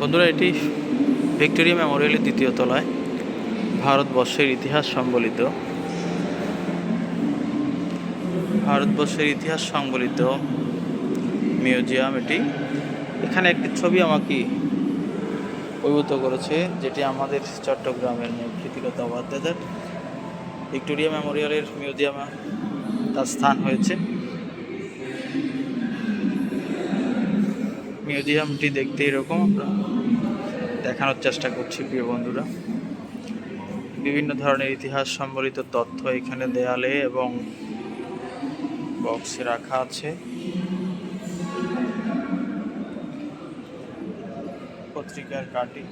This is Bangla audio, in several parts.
বন্ধুরা, এটি ভিক্টোরিয়া মেমোরিয়ালের দ্বিতীয় তলায় ভারতবর্ষের ইতিহাস সংবলিত মিউজিয়াম। এখানে একটি ছবি আমাকে অভিভূত করেছে, যেটি আমাদের চট্টগ্রামের কৃতিগত অবাধ্যতার ভিক্টোরিয়া মেমোরিয়ালের মিউজিয়ামে তার স্থান হয়েছে। মিউজিয়ামটি দেখতে এরকম আমরা দেখানোর চেষ্টা করছি। প্রিয় বন্ধুরা, বিভিন্ন ধরনের ইতিহাস সম্বলিত তথ্য এখানে দেয়ালে এবং বক্সে রাখা আছে। পত্রিকার কাটিং,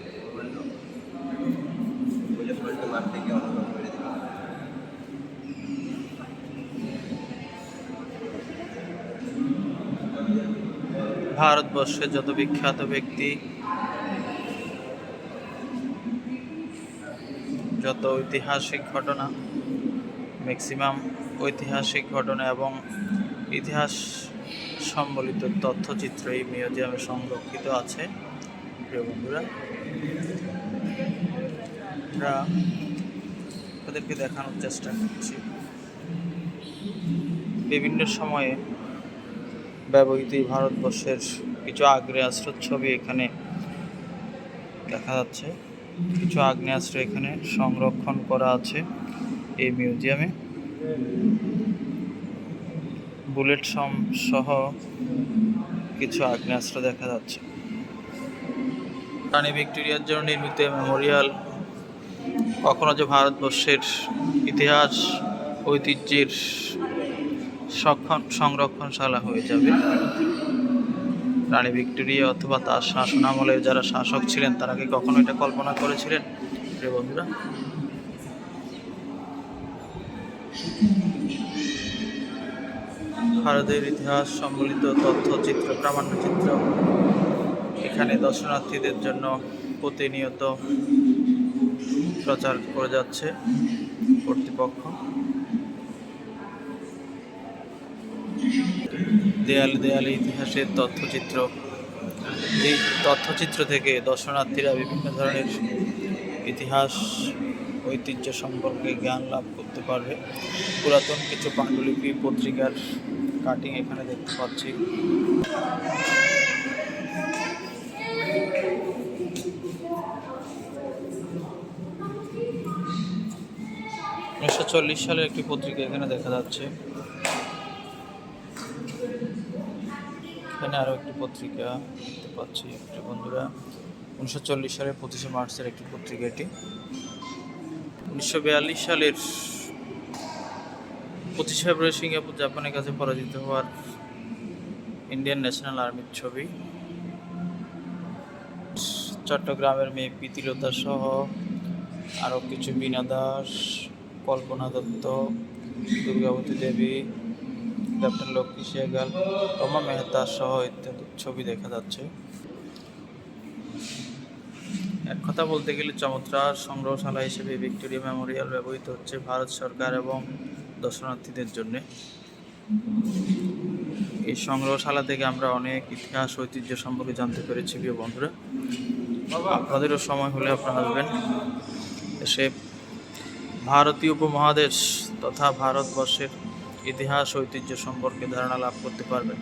ভারতবর্ষের যত বিখ্যাত ব্যক্তি, যত ঐতিহাসিক ঘটনা, ম্যাক্সিমাম ঐতিহাসিক ঘটনা এবং ইতিহাস সম্বলিত তথ্যচিত্র এই মিউজিয়ামে সংরক্ষিত আছে। প্রিয় বন্ধুরা, আমরা তাদেরকে দেখানোর চেষ্টা করছি। বিভিন্ন সময়ে ব্যবহৃত ভারতবর্ষের কিছু আগ্নেয়াস্ত্র ছবি এখানে দেখা যাচ্ছে। কিছু আগ্নেয়াস্ত্র এখানে সংরক্ষণ করা আছে এই মিউজিয়ামে। বুলেট সহ কিছু আগ্নেয়াস্ত্র দেখা যাচ্ছে। রানী ভিক্টোরিয়ার জন্য নির্মিত মেমোরিয়াল কখনো যে ভারতবর্ষের ইতিহাস ঐতিহ্যের সংরক্ষণশালা হয়ে যাবে। রানী ভিক্টোরিয়া অথবা তার শাসনামলের যারা শাসক ছিলেন তারা কি কখনো এটা কল্পনা করেছিলেন? প্রিয় বন্ধুরা, ভারতের ইতিহাস সম্বলিত তথ্যচিত্র, প্রামাণ্যচিত্র এখানে দর্শনার্থীদের জন্য প্রতিনিয়ত প্রচার করে যাচ্ছে কর্তৃপক্ষ। দেয়ালে দেয়ালে ইতিহাসের তথ্যচিত্র, এই তথ্যচিত্র থেকে দর্শনার্থীরা বিভিন্ন ধরনের ইতিহাস ঐতিহ্য সম্পর্কে জ্ঞান লাভ করতে পারবে। পুরাতন কিছু পাণ্ডুলিপি, পত্রিকার কাটিং এখানে দেখতে পাচ্ছি। 1940 সালের একটি পত্রিকা এখানে দেখা যাচ্ছে। এখানে আরও একটি পত্রিকা দেখতে পাচ্ছি। বন্ধুরা, 1940 সালের 25শে মার্চের একটি পত্রিকা এটি। 1942 সালের 25 ফেব্রুয়ারি সিঙ্গাপুর জাপানের কাছে পরাজিত হওয়ার ইন্ডিয়ান ন্যাশনাল আর্মির ছবি। চট্টগ্রামের মেয়ে প্রীতিলতা সহ আরও কিছু বীণা দাস, কল্পনা দত্ত, দুর্গাবতী দেবী, ক্যাপ্টেন লক্ষ্মী সেহগাল, রমা মেহতা সহ ইত্যাদি ছবি দেখা যাচ্ছে। এক কথা বলতে গেলে চমৎকার সংগ্রহশালা হিসেবে ভিক্টোরিয়া মেমোরিয়াল ব্যবহৃত হচ্ছে ভারত সরকার এবং দর্শনার্থীদের জন্য। এই সংগ্রহশালা থেকে আমরা অনেক ইতিহাস ঐতিহ্য সম্পর্কে জানতে পেরেছি। প্রিয় বন্ধুরা, আপনাদেরও সময় হলে আপনারা আসবেন, এসে ভারতীয় উপমহাদেশ তথা ভারতবর্ষের ইতিহাস ঐতিহ্য সম্পর্কে ধারণা লাভ করতে পারবেন।